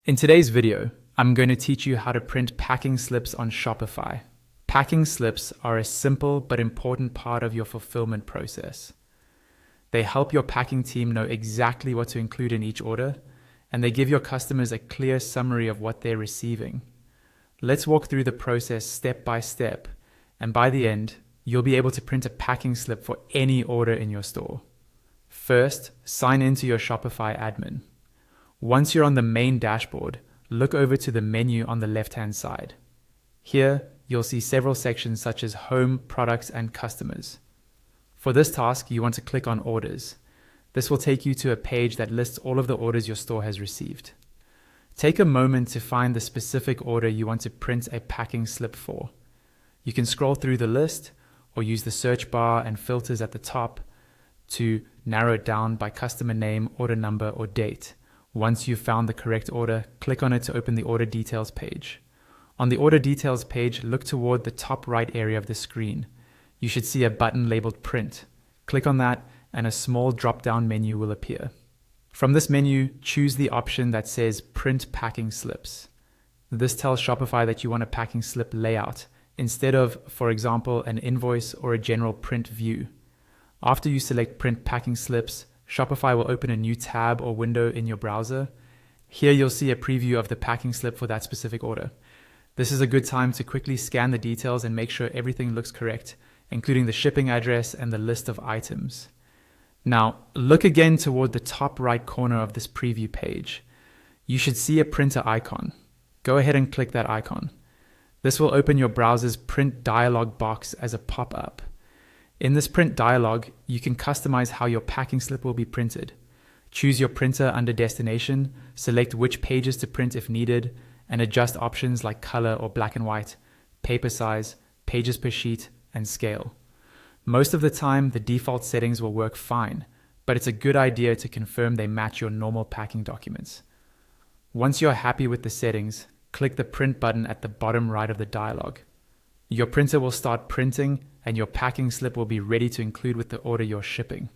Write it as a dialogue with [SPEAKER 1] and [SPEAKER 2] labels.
[SPEAKER 1] In today's video, I'm going to teach you how to print packing slips on Shopify. Packing slips are a simple but important part of your fulfillment process. They help your packing team know exactly what to include in each order, and they give your customers a clear summary of what they're receiving. Let's walk through the process step by step, and by the end, you'll be able to print a packing slip for any order in your store. First, sign into your Shopify admin. Once you're on the main dashboard, look over to the menu on the left-hand side. Here, you'll see several sections such as Home, Products, and Customers. For this task, you want to click on Orders. This will take you to a page that lists all of the orders your store has received. Take a moment to find the specific order you want to print a packing slip for. You can scroll through the list or use the search bar and filters at the top to narrow it down by customer name, order number, or date. Once you've found the correct order, click on it to open the order details page. On the order details page, look toward the top right area of the screen. You should see a button labeled Print. Click on that and a small drop-down menu will appear. From this menu, choose the option that says Print Packing Slips. This tells Shopify that you want a packing slip layout instead of, for example, an invoice or a general print view. After you select Print Packing Slips, Shopify will open a new tab or window in your browser. Here you'll see a preview of the packing slip for that specific order. This is a good time to quickly scan the details and make sure everything looks correct, including the shipping address and the list of items. Now, look again toward the top right corner of this preview page. You should see a printer icon. Go ahead and click that icon. This will open your browser's print dialog box as a pop-up. In this print dialog, you can customize how your packing slip will be printed. Choose your printer under destination, select which pages to print if needed, and adjust options like color or black and white, paper size, pages per sheet, and scale. Most of the time, the default settings will work fine, but it's a good idea to confirm they match your normal packing documents. Once you're happy with the settings, click the print button at the bottom right of the dialog. Your printer will start printing and your packing slip will be ready to include with the order you're shipping.